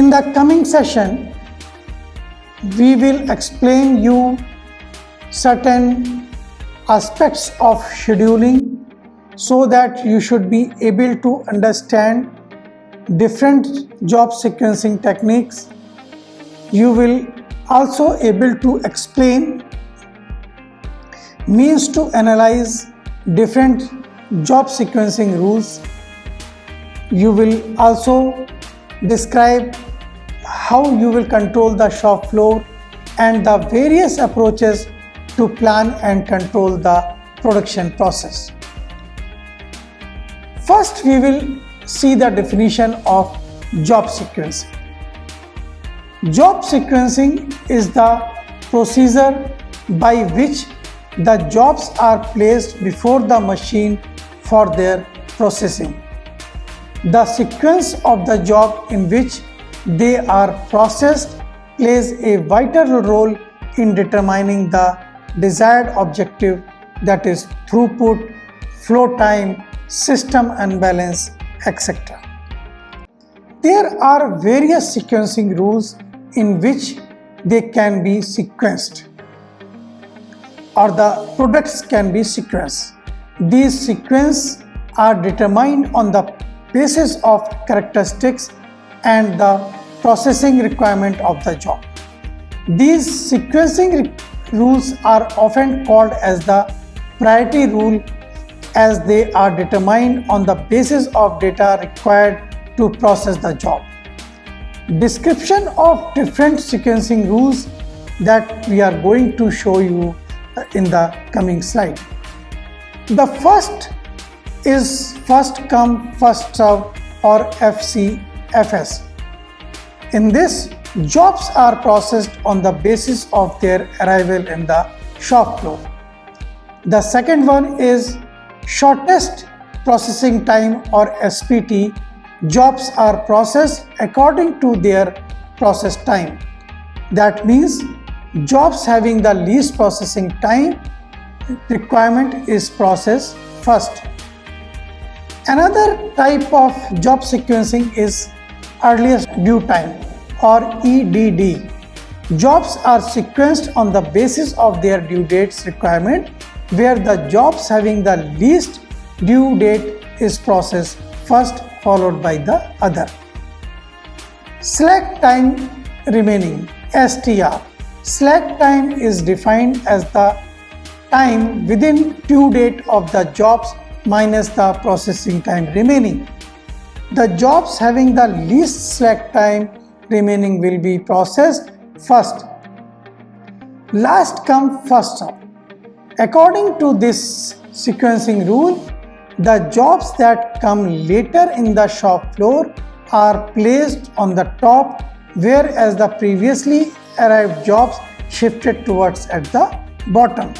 In the coming session, we will explain you certain aspects of scheduling so that you should be able to understand different job sequencing techniques. You will also able to explain means to analyze different job sequencing rules. You will also describe how you will control the shop floor and the various approaches to plan and control the production process. First, we will see the definition of job sequencing. Job sequencing is the procedure by which the jobs are placed before the machine for their processing. The sequence of the job in which they are processed plays a vital role in determining the desired objective, that is throughput, flow time, system unbalance, etc. There are various sequencing rules in which they can be sequenced or the products can be sequenced. These sequences are determined on the basis of characteristics and the processing requirement of the job. These sequencing rules are often called as the priority rule, as they are determined on the basis of data required to process the job. Description of different sequencing rules that we are going to show you in the coming slide. The first is first come first serve or FCFS. In this, jobs are processed on the basis of their arrival in the shop floor. The second one is shortest processing time or SPT. Jobs are processed according to their process time. That means jobs having the least processing time requirement is processed first. Another type of job sequencing is earliest due time or EDD. Jobs are sequenced on the basis of their due dates requirement, where the jobs having the least due date is processed first, followed by the other. Slack time remaining, STR. Slack time is defined as the time within due date of the jobs minus the processing time remaining. The jobs having the least slack time remaining will be processed first. Last come first serve. According to this sequencing rule, the jobs that come later in the shop floor are placed on the top, whereas the previously arrived jobs shifted towards at the bottom.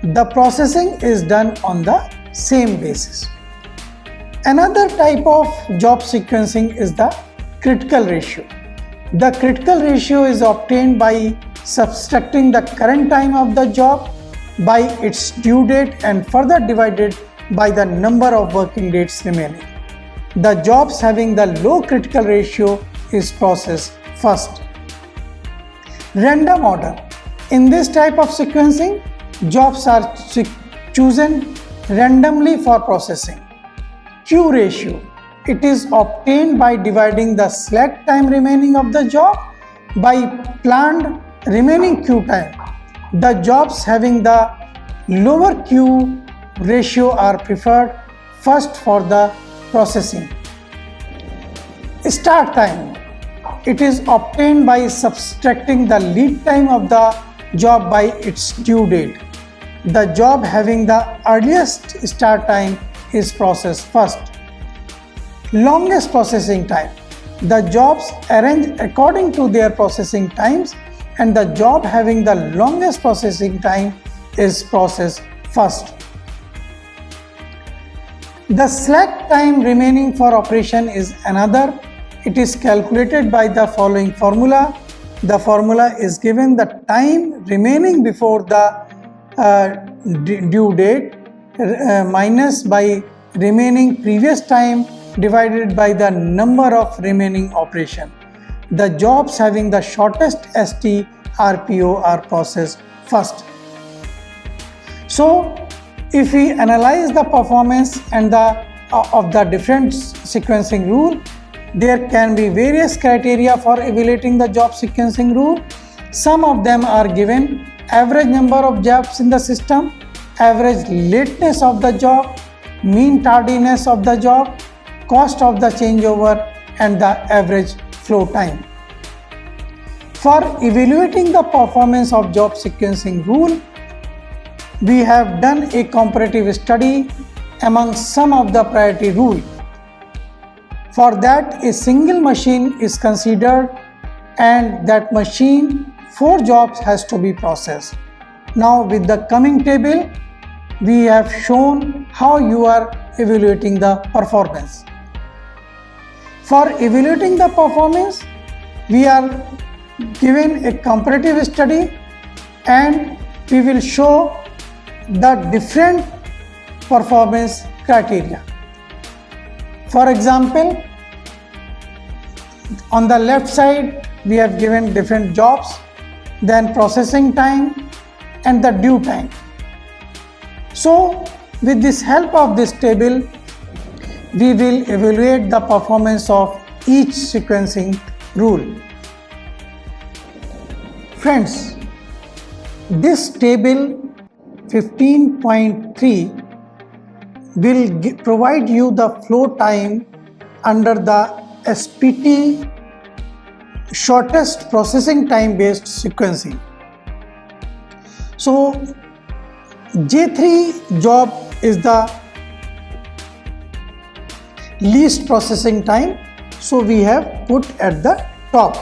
The processing is done on the same basis. Another type of job sequencing is the critical ratio. The critical ratio is obtained by subtracting the current time of the job by its due date and further divided by the number of working days remaining. The jobs having the low critical ratio is processed first. Random order. In this type of sequencing, jobs are chosen randomly for processing. Q ratio. It is obtained by dividing the slack time remaining of the job by planned remaining queue time. The jobs having the lower Q ratio are preferred first for the processing. Start time. It is obtained by subtracting the lead time of the job by its due date. The job having the earliest start time is processed first. Longest processing time. The jobs arranged according to their processing times, and the job having the longest processing time is processed first. The slack time remaining for operation is another. It is calculated by the following formula. The formula is given the time remaining before the due date minus by remaining previous time divided by the number of remaining operation. the jobs having the shortest STRPO are processed first. So if we analyze the performance and of the different sequencing rule, there can be various criteria for evaluating the job sequencing rule. Some of them are given: average number of jobs in the system, average lateness of the job, mean tardiness of the job, cost of the changeover, and the average flow time. For evaluating the performance of job sequencing rule, we have done a comparative study among some of the priority rule. For that, a single machine is considered, and that machine 4 jobs has to be processed. Now with the coming table, we have shown how you are evaluating the performance. For evaluating the performance, we are given a comparative study, and we will show the different performance criteria. For example, on the left side we have given different jobs, then processing time and the due time. So with this help of this table, we will evaluate the performance of each sequencing rule. Friends, this table 15.3 will provide you the flow time under the SPT shortest processing time based sequencing. So J3 job is the least processing time, so we have put at the top.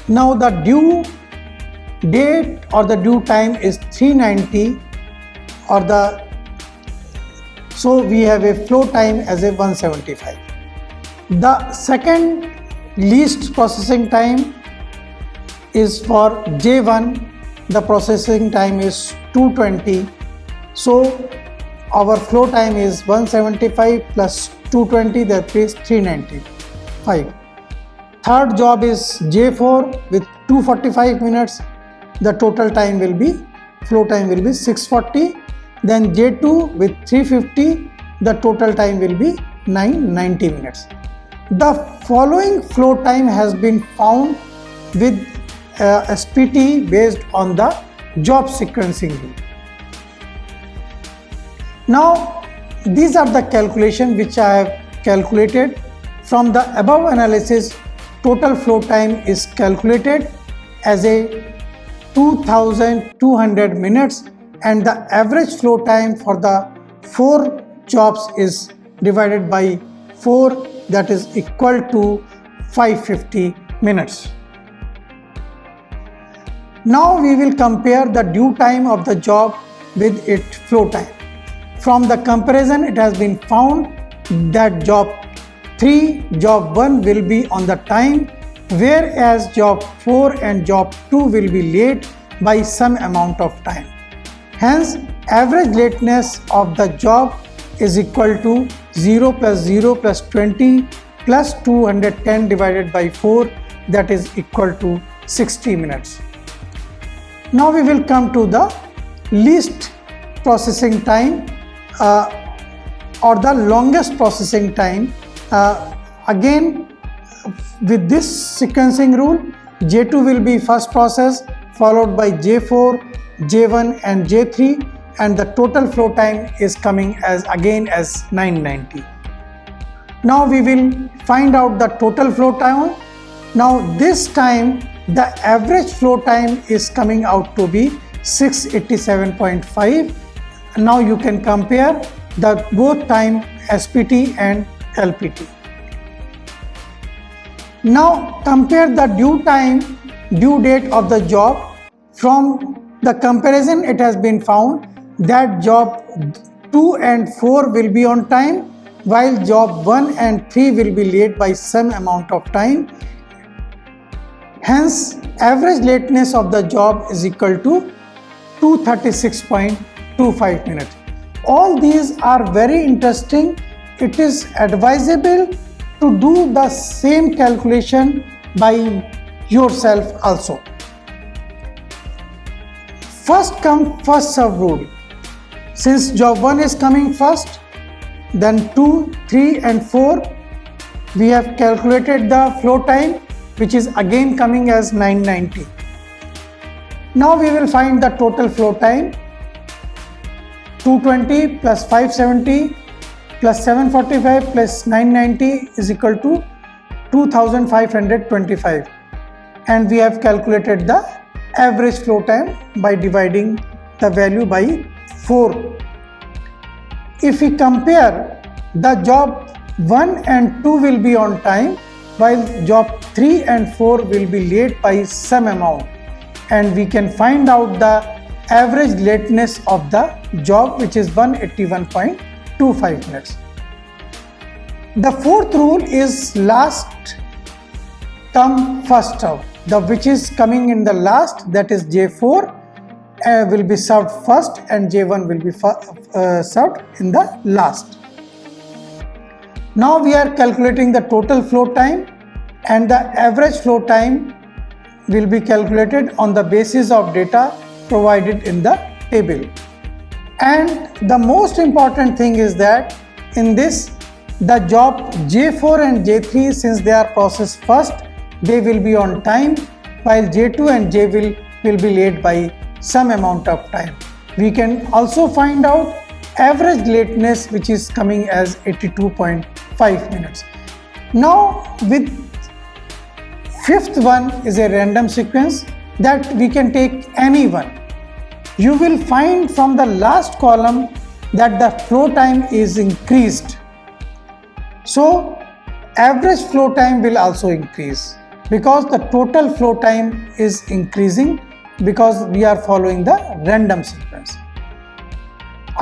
Now the due date or the due time is 390, so we have a flow time as a 175. The second least processing time is for J1, the processing time is 220, so our flow time is 175 plus 220, that is 395. Third job is J4 with 245 minutes, the total time will be, flow time will be 640. Then J2 with 350, the total time will be 990 minutes. The following flow time has been found with SPT based on the job sequencing rule. Now these are the calculation which I have calculated. From the above analysis, total flow time is calculated as a 2200 minutes, and the average flow time for the 4 jobs is divided by 4, that is equal to 550 minutes. Now we will compare the due time of the job with its flow time. From the comparison, it has been found that job 3, job 1 will be on the time, whereas job 4 and job 2 will be late by some amount of time. Hence, average lateness of the job is equal to 0 plus 0 plus 20 plus 210 divided by 4, that is equal to 60 minutes. Now we will come to the least processing time or the longest processing time. Again, with this sequencing rule, J2 will be first process, followed by J4, J1 and J3, and the total flow time is coming as 990. Now we will find out the total flow time. Now this time the average flow time is coming out to be 687.5. Now you can compare the both time SPT and LPT. Now compare the due date of the job. From the comparison, it has been found that job 2 and 4 will be on time, while job 1 and 3 will be late by some amount of time. Hence, average lateness of the job is equal to 236.25 minutes. All these are very interesting. It is advisable to do the same calculation by yourself also. First come first serve rule. Since job 1 is coming first, then 2, 3 and 4, we have calculated the flow time, which is again coming as 990. Now we will find the total flow time. 220 plus 570 plus 745 plus 990 is equal to 2525, and we have calculated the average flow time by dividing the value by 4. If we compare, the job 1 and 2 will be on time, while job 3 and 4 will be late by some amount, and we can find out the average lateness of the job, which is 181.25 minutes. The fourth rule is last come first serve. The which is coming in the last, that is J4 will be served first and J1 will be served in the last. Now we are calculating the total flow time, and the average flow time will be calculated on the basis of data provided in the table. And the most important thing is that in this, the job J4 and J3, since they are processed first, they will be on time, while J2 and J will be late by some amount of time. We can also find out average lateness, which is coming as 82.5 minutes. Now with fifth one is a random sequence that we can take any one. You will find from the last column that the flow time is increased. So average flow time will also increase because the total flow time is increasing because we are following the random sequence.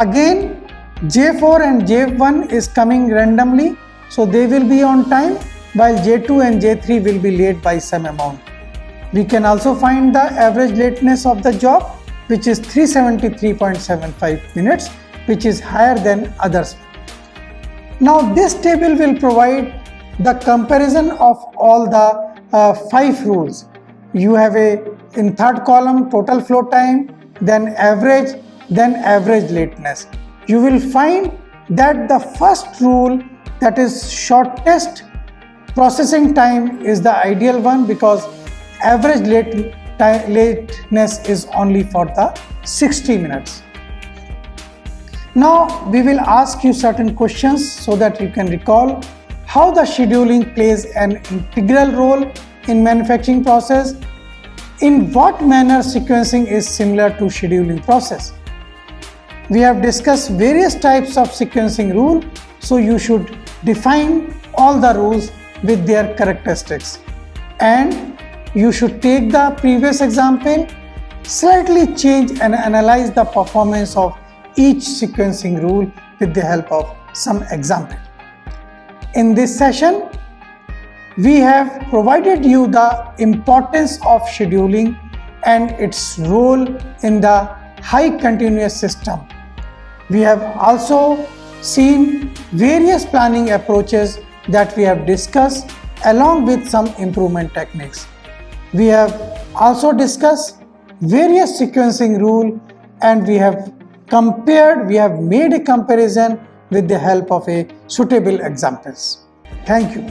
Again, J4 and J1 is coming randomly, so they will be on time, while J2 and J3 will be late by some amount. We can also find the average lateness of the job, which is 373.75 minutes, which is higher than others. Now this table will provide the comparison of all the 5 rules. You have in third column total flow time, then average lateness. You will find that the first rule, that is shortest processing time, is the ideal one because average lateness is only for the 60 minutes. Now we will ask you certain questions so that you can recall how the scheduling plays an integral role in manufacturing process. In what manner sequencing is similar to scheduling process? We have discussed various types of sequencing rule, so you should define all the rules with their characteristics, and you should take the previous example, slightly change and analyze the performance of each sequencing rule with the help of some example. In this session, we have provided you the importance of scheduling and its role in the high continuous system. We have also seen various planning approaches that we have discussed along with some improvement techniques. We have also discussed various sequencing rules, and we have made a comparison with the help of suitable examples. Thank you.